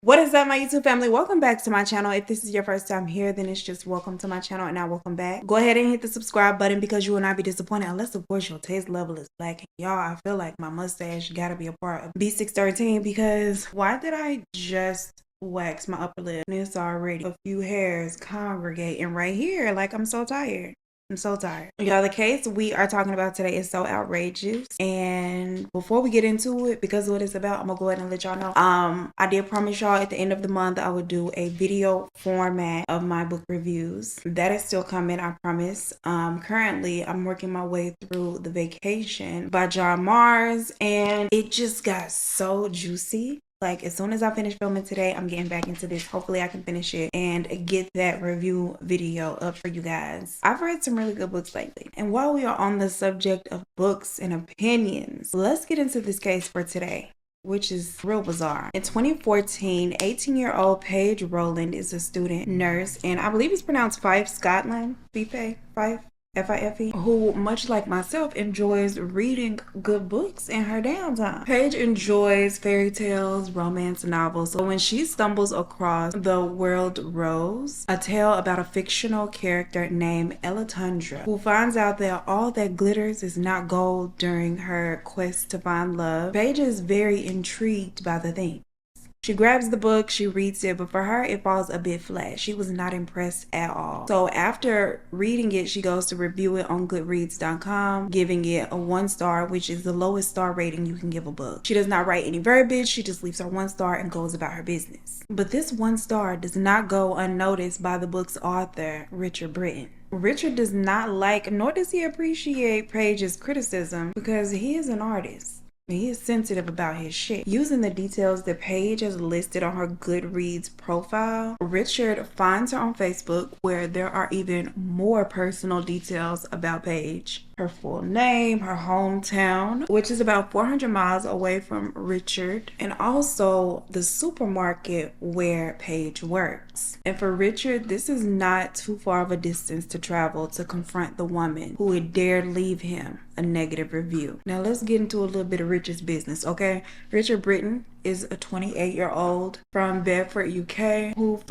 What is up, my YouTube family? Welcome back to my channel. If this is your first time here, then it's just welcome to my channel and now welcome back. Go ahead and hit the subscribe button because you will not be disappointed unless of course your taste level is lacking. Y'all, I feel like my mustache gotta be a part of B613 because why did I just wax my upper lip and it's already a few hairs congregating right here? Like, I'm so tired. I'm so tired. Y'all, the case we are talking about today is so outrageous. And before we get into it, because of what it's about, I'm gonna go ahead and let y'all know. I did promise y'all at the end of the month I would do a video format of my book reviews. That is still coming, I promise. Currently I'm working my way through The Vacation by John Mars, and it just got so juicy. Like, as soon as I finish filming today, I'm getting back into this. Hopefully I can finish it and get that review video up for you guys. I've read some really good books lately. And while we are on the subject of books and opinions, let's get into this case for today, which is real bizarre. In 2014, 18-year-old Paige Rowland is a student nurse, and I believe it's pronounced Fife, Scotland. Fife? F-I-F-E, who, much like myself, enjoys reading good books in her downtime. Paige enjoys fairy tales, romance novels, so when she stumbles across The World Rose, a tale about a fictional character named Elatundra, who finds out that all that glitters is not gold during her quest to find love, Paige is very intrigued by the theme. She grabs the book, she reads it, but for her, it falls a bit flat. She was not impressed at all. So after reading it, she goes to review it on Goodreads.com, giving it a 1 star, which is the lowest star rating you can give a book. She does not write any verbiage. She just leaves her 1 star and goes about her business. But this 1 star does not go unnoticed by the book's author, Richard Brittain. Richard does not like, nor does he appreciate Paige's criticism because he is an artist. He is sensitive about his shit. Using the details that Paige has listed on her Goodreads profile, Richard finds her on Facebook where there are even more personal details about Paige. Her full name, her hometown, which is about 400 miles away from Richard, and also the supermarket where Paige works. And for Richard, this is not too far of a distance to travel to confront the woman who would dare leave him a negative review. Now let's get into a little bit of Richard's business, okay? Richard Brittain is a 28-year-old from Bedford, UK, who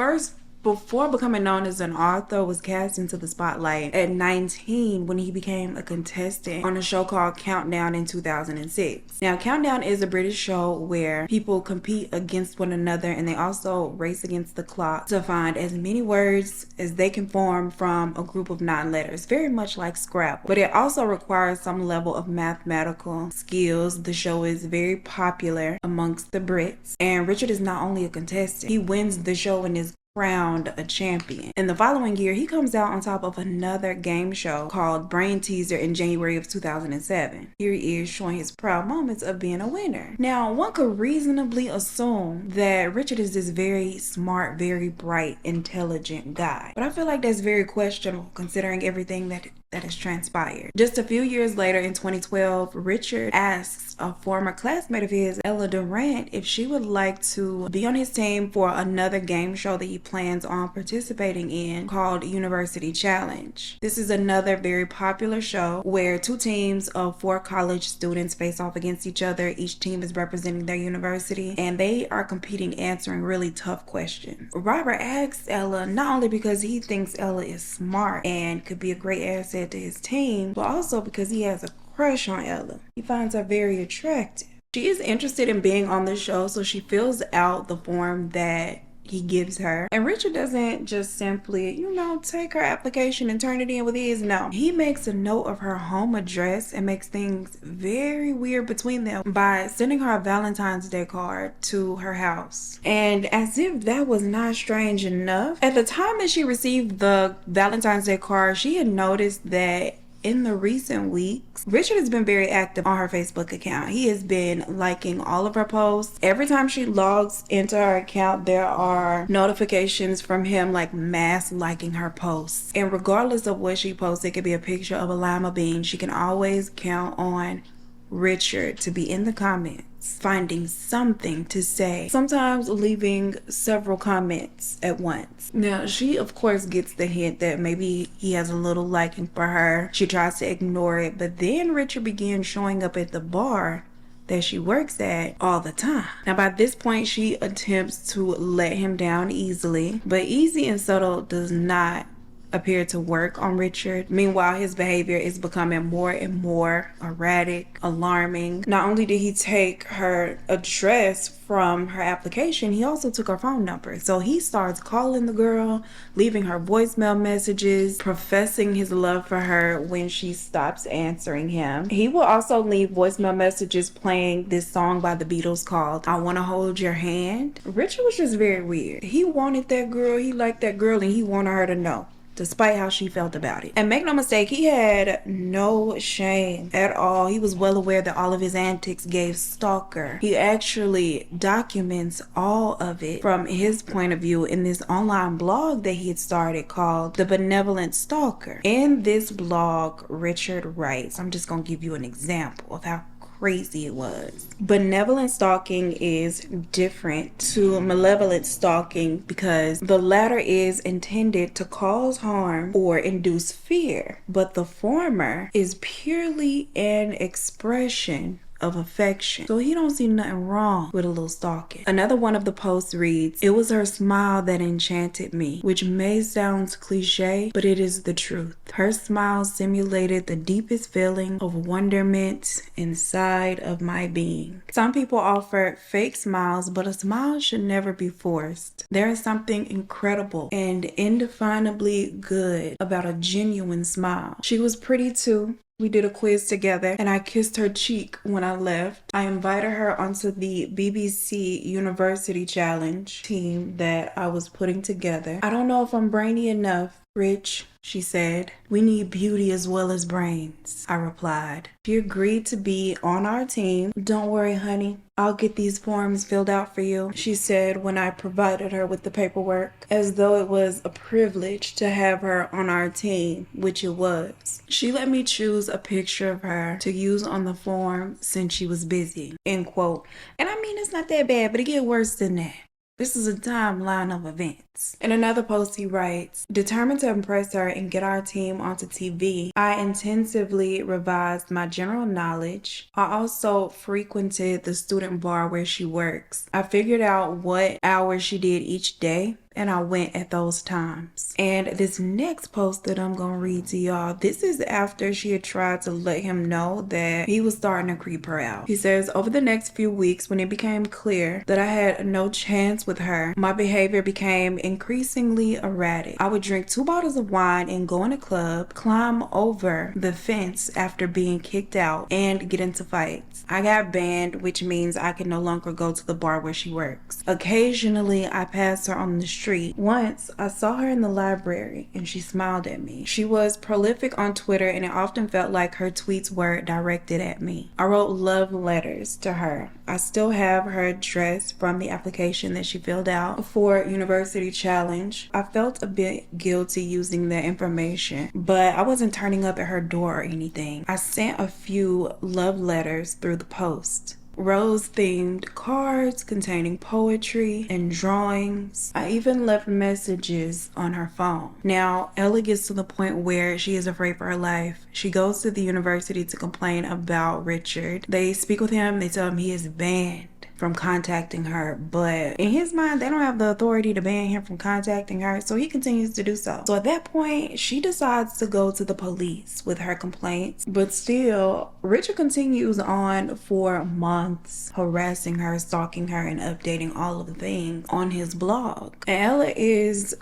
before becoming known as an author, was cast into the spotlight at 19 when he became a contestant on a show called Countdown in 2006. Now, Countdown is a British show where people compete against one another and they also race against the clock to find as many words as they can form from a group of 9 letters, very much like Scrabble. But it also requires some level of mathematical skills. The show is very popular amongst the Brits, and Richard is not only a contestant, he wins the show and is crowned a champion. In the following year, he comes out on top of another game show called Brain Teaser in January of 2007. Here he is showing his proud moments of being a winner. Now, one could reasonably assume that Richard is this very smart, very bright, intelligent guy. But I feel like that's very questionable considering everything that has transpired. Just a few years later, in 2012, Richard asks a former classmate of his, Ella Durant, if she would like to be on his team for another game show that he plans on participating in called University Challenge. This is another very popular show where 2 teams of 4 college students face off against each other. Each team is representing their university and they are competing, answering really tough questions. Robert asks Ella not only because he thinks Ella is smart and could be a great asset to his team, but also because he has a crush on Ella. He finds her very attractive. She is interested in being on the show, so she fills out the form that he gives her. And Richard doesn't just simply, take her application and turn it in with his. No. He makes a note of her home address and makes things very weird between them by sending her a Valentine's Day card to her house. And as if that was not strange enough, at the time that she received the Valentine's Day card, she had noticed that in the recent weeks, Richard has been very active on her Facebook account. He has been liking all of her posts. Every time she logs into her account, there are notifications from him, like mass liking her posts. And regardless of what she posts, it could be a picture of a lima bean. She can always count on Richard to be in the comments finding something to say, sometimes leaving several comments at once. Now, she of course gets the hint that maybe he has a little liking for her. She tries to ignore it, but then Richard begins showing up at the bar that she works at all the time. Now by this point, she attempts to let him down easily, but easy and subtle does not appear to work on Richard. Meanwhile, his behavior is becoming more and more erratic, alarming. Not only did he take her address from her application, he also took her phone number. So he starts calling the girl, leaving her voicemail messages, professing his love for her when she stops answering him. He will also leave voicemail messages playing this song by the Beatles called I Wanna Hold Your Hand. Richard was just very weird. He wanted that girl, he liked that girl, and he wanted her to know, despite how she felt about it. And make no mistake, he had no shame at all. He was well aware that all of his antics gave stalker. He actually documents all of it from his point of view in this online blog that he had started called The Benevolent Stalker. In this blog, Richard writes, I'm just gonna give you an example of how crazy it was. Benevolent stalking is different to malevolent stalking because the latter is intended to cause harm or induce fear, but the former is purely an expression of affection. So he don't see nothing wrong with a little stalking. Another one of the posts reads, it was her smile that enchanted me, which may sound cliche, but it is the truth. Her smile simulated the deepest feeling of wonderment inside of my being. Some people offer fake smiles, but a smile should never be forced. There is something incredible and indefinably good about a genuine smile. She was pretty too. We did a quiz together and I kissed her cheek when I left. I invited her onto the BBC University Challenge team that I was putting together. I don't know if I'm brainy enough, Rich, she said. We need beauty as well as brains, I replied. She agreed to be on our team. Don't worry, honey. I'll get these forms filled out for you, she said when I provided her with the paperwork, as though it was a privilege to have her on our team, which it was. She let me choose a picture of her to use on the form since she was busy, end quote. And I mean, it's not that bad, but it get worse than that. This is a timeline of events. In another post, he writes, determined to impress her and get our team onto TV, I intensively revised my general knowledge. I also frequented the student bar where she works. I figured out what hours she did each day, and I went at those times. And this next post that I'm gonna read to y'all, this is after she had tried to let him know that he was starting to creep her out. He says, over the next few weeks, when it became clear that I had no chance with her, my behavior became increasingly erratic. I would drink 2 bottles of wine and go in a club, climb over the fence after being kicked out, and get into fights. I got banned, which means I can no longer go to the bar where she works. Occasionally, I passed her on the street. Once, I saw her in the library and she smiled at me. She was prolific on Twitter and it often felt like her tweets were directed at me. I wrote love letters to her. I still have her address from the application that she filled out for University Challenge. I felt a bit guilty using that information, but I wasn't turning up at her door or anything. I sent a few love letters through the post. Rose-themed cards containing poetry and drawings. I even left messages on her phone. Now, Ella gets to the point where she is afraid for her life. She goes to the university to complain about Richard. They speak with him. They tell him he is banned from contacting her, but in his mind they don't have the authority to ban him from contacting her, so he continues to do so. So at that point, she decides to go to the police with her complaints, but still Richard continues on for months harassing her, stalking her, and updating all of the things on his blog. And Ella is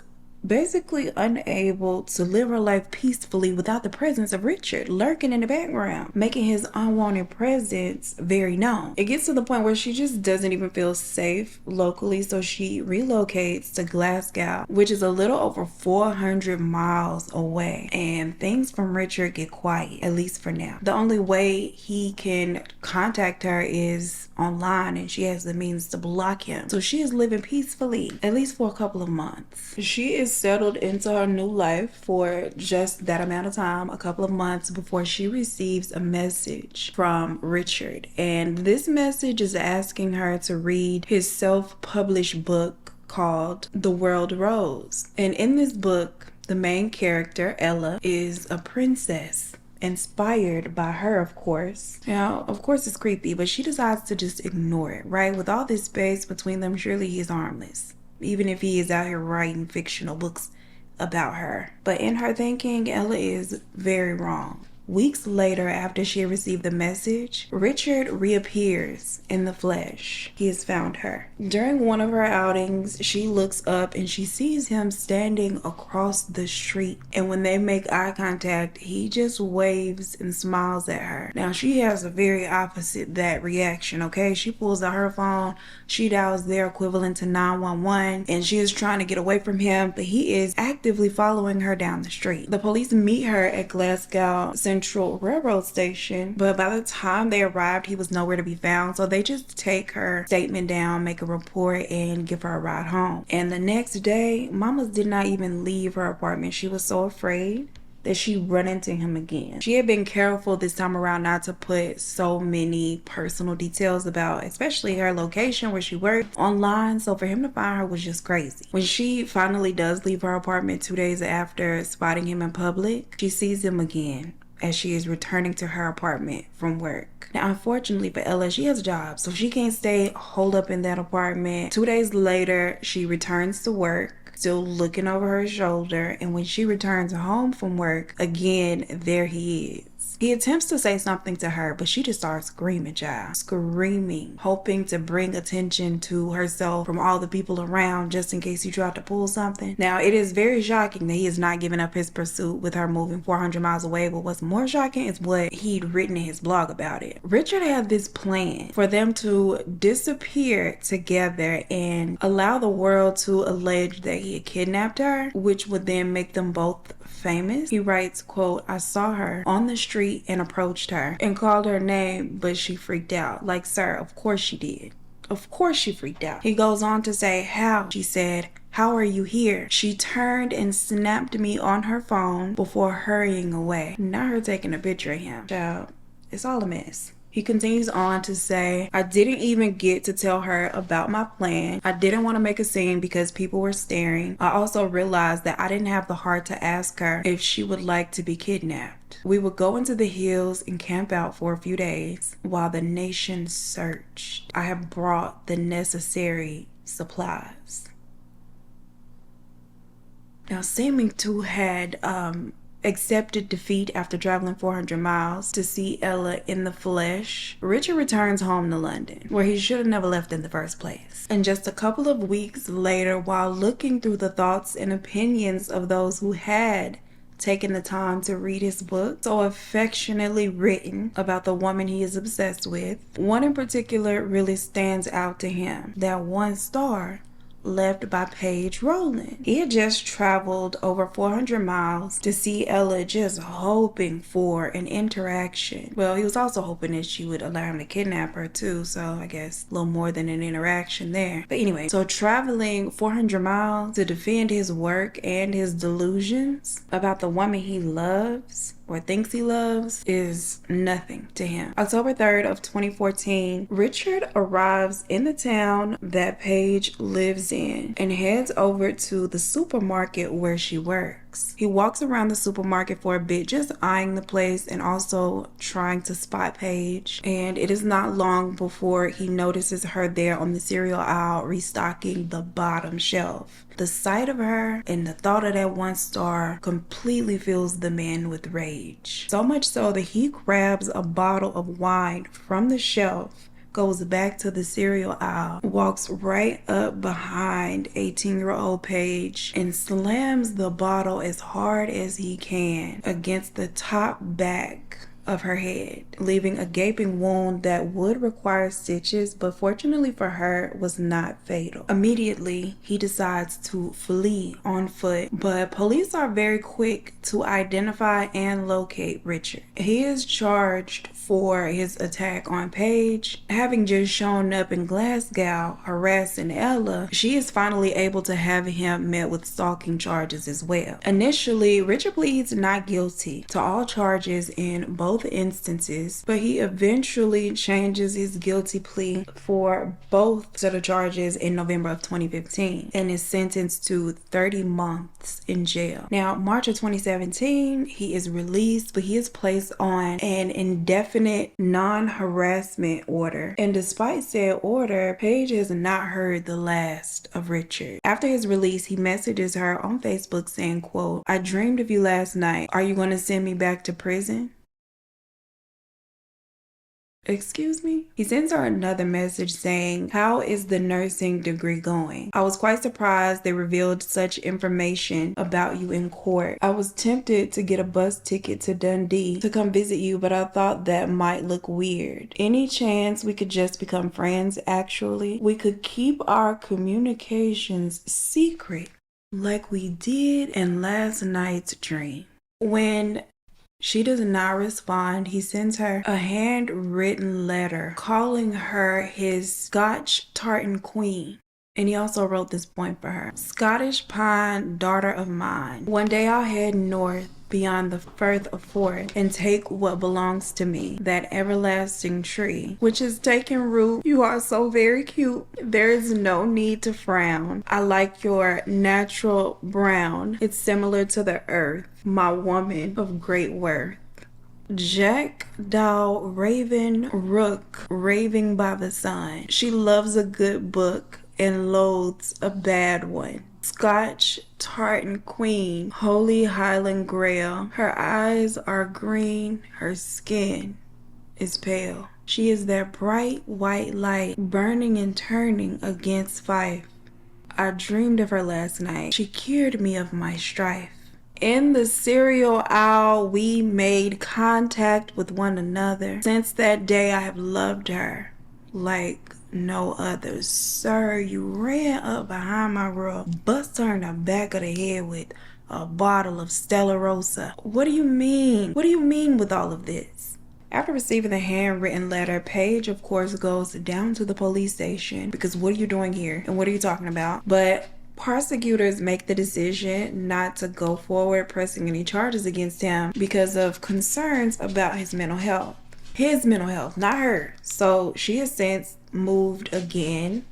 basically unable to live her life peacefully without the presence of Richard lurking in the background, making his unwanted presence very known. It gets to the point where she just doesn't even feel safe locally, so she relocates to Glasgow, which is a little over 400 miles away, and things from Richard get quiet, at least for now. The only way he can contact her is online, and she has the means to block him. So she is living peacefully, at least for a couple of months. She is settled into her new life for just that amount of time, a couple of months, before she receives a message from Richard. And this message is asking her to read his self-published book called The World Rose. And in this book, the main character, Ella, is a princess. inspired by her, of course. Now, of course, it's creepy, but she decides to just ignore it, right? With all this space between them, surely he is harmless, even if he is out here writing fictional books about her. But in her thinking, Ella is very wrong. Weeks later, after she received the message, Richard reappears in the flesh. He has found her. During one of her outings, she looks up and she sees him standing across the street. And when they make eye contact, he just waves and smiles at her. Now, she has a very opposite that reaction, okay? She pulls out her phone, she dials their equivalent to 911, and she is trying to get away from him, but he is actively following her down the street. The police meet her at Glasgow Central Railroad Station, but by the time they arrived, he was nowhere to be found, so they just take her statement down, make a report, and give her a ride home. And the next day, Mama did not even leave her apartment. She was so afraid that she run into him again. She had been careful this time around not to put so many personal details about, especially her location where she worked, online, so for him to find her was just crazy. When she finally does leave her apartment 2 days after spotting him in public, she sees him again as she is returning to her apartment from work. Now, unfortunately for Ella, she has a job, so she can't stay holed up in that apartment. 2 days later, she returns to work, still looking over her shoulder, and when she returns home from work, again, there he is. He attempts to say something to her, but she just starts screaming, child. Screaming, hoping to bring attention to herself from all the people around just in case he tried to pull something. Now, it is very shocking that he has not given up his pursuit with her moving 400 miles away, but what's more shocking is what he'd written in his blog about it. Richard had this plan for them to disappear together and allow the world to allege that he had kidnapped her, which would then make them both famous. He writes, quote, "I saw her on the street and approached her and called her name, but she freaked out." Like, sir, of course she did. Of course she freaked out. He goes on to say, "How?" She said, "How are you here?" She turned and snapped me on her phone before hurrying away. Not her taking a picture of him. Child, it's all a mess. He continues on to say, "I didn't even get to tell her about my plan. I didn't want to make a scene because people were staring. I also realized that I didn't have the heart to ask her if she would like to be kidnapped. We would go into the hills and camp out for a few days while the nation searched. I have brought the necessary supplies." Now, seeming to had accepted defeat after traveling 400 miles to see Ella in the flesh, Richard returns home to London, where he should have never left in the first place. And just a couple of weeks later, while looking through the thoughts and opinions of those who had taken the time to read his book, so affectionately written about the woman he is obsessed with, one in particular really stands out to him. That one star left by Paige Rowland. He had just traveled over 400 miles to see Ella, just hoping for an interaction. Well, he was also hoping that she would allow him to kidnap her too, so I guess a little more than an interaction there. But anyway, so traveling 400 miles to defend his work and his delusions about the woman he loves or thinks he loves is nothing to him. October 3rd of 2014, Richard arrives in the town that Paige lives in and heads over to the supermarket where she works. He walks around the supermarket for a bit, just eyeing the place and also trying to spot Paige. And it is not long before he notices her there on the cereal aisle, restocking the bottom shelf. The sight of her and the thought of that one star completely fills the man with rage. So much so that he grabs a bottle of wine from the shelf, goes back to the cereal aisle, walks right up behind 18-year-old Paige, and slams the bottle as hard as he can against the top back of her head, leaving a gaping wound that would require stitches, but fortunately for her was not fatal. Immediately, he decides to flee on foot, but police are very quick to identify and locate Richard. He is charged for his attack on Paige. Having just shown up in Glasgow harassing Ella, she is finally able to have him met with stalking charges as well. Initially, Richard pleads not guilty to all charges in both both instances, but he eventually changes his guilty plea for both set of charges in November of 2015 and is sentenced to 30 months in jail. Now, March of 2017, he is released, but he is placed on an indefinite non-harassment order. And despite said order, Paige has not heard the last of Richard. After his release, he messages her on Facebook saying, quote, "I dreamed of you last night. Are you going to send me back to prison?" Excuse me? He sends her another message saying, "How is the nursing degree going? I was quite surprised they revealed such information about you in court. I was tempted to get a bus ticket to Dundee to come visit you, but I thought that might look weird. Any chance we could just become friends, actually? We could keep our communications secret like we did in last night's dream." When she does not respond, he sends her a handwritten letter calling her his Scotch tartan queen. And he also wrote this point for her. "Scottish pine, daughter of mine. One day I'll head north beyond the Firth of Forth and take what belongs to me, that everlasting tree, which has taken root. You are so very cute. There is no need to frown. I like your natural brown. It's similar to the earth, my woman of great worth. Jackdaw, raven, rook, raving by the sun. She loves a good book and loathes a bad one. Scotch tartan queen, holy Highland Grail. Her eyes are green, her skin is pale. She is that bright white light burning and turning against Fife. I dreamed of her last night. She cured me of my strife. In the cereal aisle, we made contact with one another. Since that day, I have loved her like no other. Sir, you ran up behind my girl, bust her in the back of the head with a bottle of Stella Rosa. What do you mean? What do you mean with all of this?" After receiving the handwritten letter, Paige, of course, goes down to the police station because what are you doing here and what are you talking about? But prosecutors make the decision not to go forward pressing any charges against him because of concerns about his mental health. His mental health, not her. So she has since moved again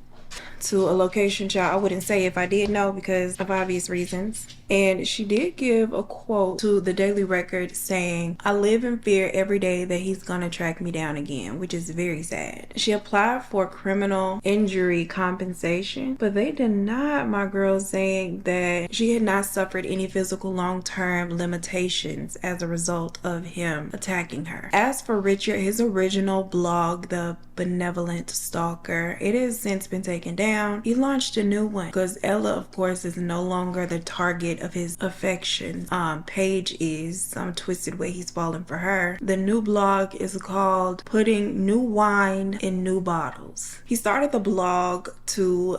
to a location, child. I wouldn't say if I did know because of obvious reasons. And she did give a quote to the Daily Record saying, "I live in fear every day that he's gonna track me down again," which is very sad. She applied for criminal injury compensation, but they denied my girl, saying that she had not suffered any physical long-term limitations as a result of him attacking her. As for Richard, his original blog, The Benevolent Stalker, it has since been taken down. He launched a new one because Ella, of course, is no longer the target of his affection. Paige is some twisted way he's fallen for her. The new blog is called Putting New Wine in New Bottles. He started the blog to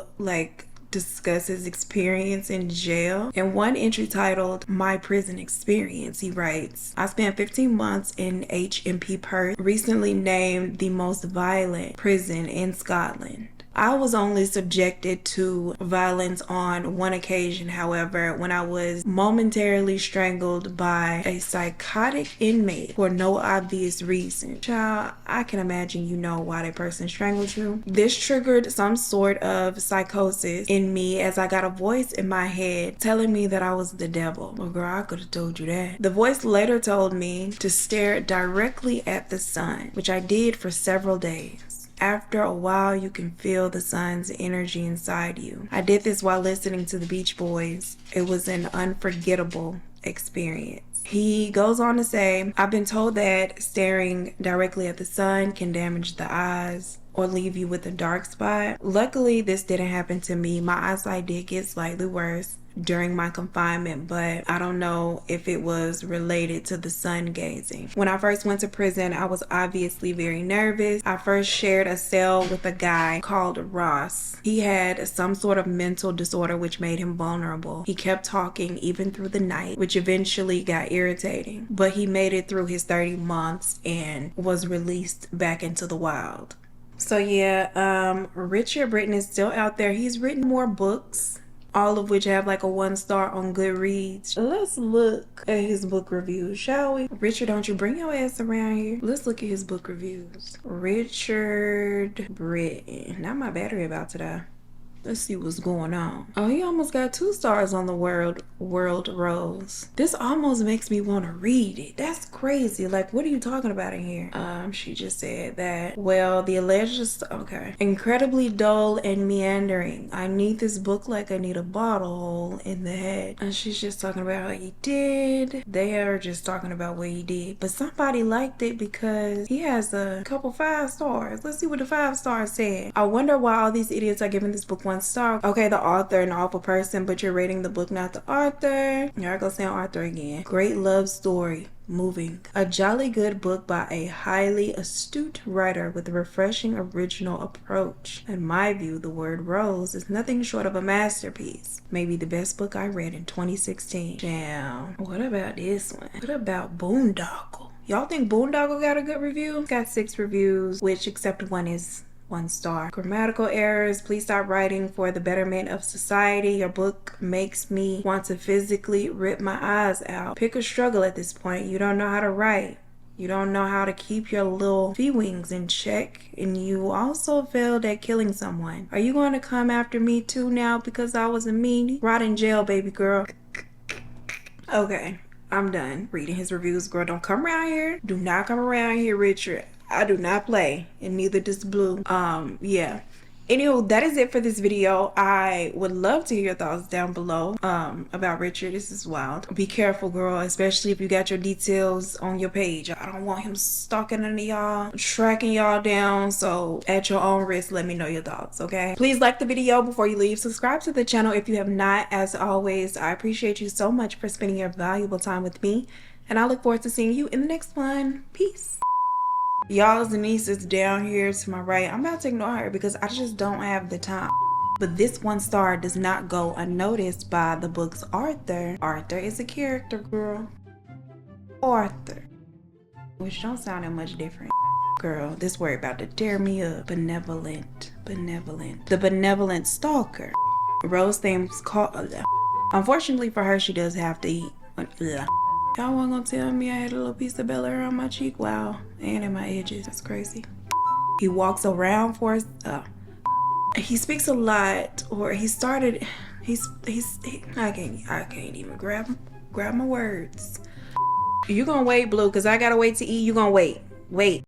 discuss his experience in jail. In one entry titled "My Prison Experience," he writes, "I spent 15 months in HMP Perth, recently named the most violent prison in Scotland. I was only subjected to violence on one occasion, however, when I was momentarily strangled by a psychotic inmate for no obvious reason." Child, I can imagine you know why that person strangled you. "This triggered some sort of psychosis in me as I got a voice in my head telling me that I was the devil." Well, girl, I could have told you that. "The voice later told me to stare directly at the sun, which I did for several days. After a while, you can feel the sun's energy inside you. I did this while listening to the Beach Boys. It was an unforgettable experience." He goes on to say, "I've been told that staring directly at the sun can damage the eyes or leave you with a dark spot. Luckily, this didn't happen to me. My eyesight did get slightly worse during my confinement, but I don't know if it was related to the sun gazing. When I first went to prison, I was obviously very nervous. I first shared a cell with a guy called Ross. He had some sort of mental disorder which made him vulnerable. He kept talking even through the night, which eventually got irritating, but he made it through his 30 months and was released back into the wild." So yeah, Richard Brittain is still out there. He's written more books all of which have like a 1 star on Goodreads. Let's look at his book reviews, shall we? Richard, don't you bring your ass around here. Let's look at his book reviews. Richard Brittain. Now my battery about to die. Let's see what's going on. Oh, he almost got 2 stars on the World Rose. This almost makes me want to read it. That's crazy. Like, what are you talking about in here? She just said that, well, the alleged, okay. Incredibly dull and meandering. I need this book like I need a bottle hole in the head. And she's just talking about how he did. They are just talking about what he did. But somebody liked it because he has a couple 5 stars. Let's see what the 5 stars said. I wonder why all these idiots are giving this book 1 star. Okay, the author, an awful person, but you're rating the book, not the author. Here I go saying author again. Great love story. Moving. A jolly good book by a highly astute writer with a refreshing original approach. In my view, The Word Rose is nothing short of a masterpiece. Maybe the best book I read in 2016. Damn. What about this one? What about Boondoggle? Y'all think Boondoggle got a good review? It's got 6 reviews, which except one is 1 star. Grammatical errors. Please stop writing for the betterment of society. Your book makes me want to physically rip my eyes out. Pick a struggle at this point. You don't know how to write. You don't know how to keep your little wings in check. And you also failed at killing someone. Are you going to come after me too now because I was a meanie? Rot in jail, baby girl. Okay, I'm done reading his reviews. Girl, don't come around here. Do not come around here, Richard. I do not play, and neither does Blue. Yeah. Anywho, that is it for this video. I would love to hear your thoughts down below about Richard. This is wild. Be careful, girl, especially if you got your details on your page. I don't want him stalking any of y'all, tracking y'all down. So at your own risk, let me know your thoughts, okay? Please like the video before you leave. Subscribe to the channel if you have not. As always, I appreciate you so much for spending your valuable time with me, and I look forward to seeing you in the next one. Peace. Y'all's niece is down here to my right. I'm about to ignore her because I just don't have the time. But this 1 star does not go unnoticed by the book's author. Arthur is a character, girl. Arthur. Which don't sound that much different. Girl, this word about to tear me up. Benevolent. The benevolent stalker. Rose themes called. Unfortunately for her, she does have to eat. Y'all wasn't gonna tell me I had a little piece of Bel Air on my cheek? Wow. And in my edges. That's crazy. He walks around for us. He speaks a lot, or he started. I can't even grab my words. You gonna wait, Blue? Cause I gotta wait to eat. You gonna wait? Wait.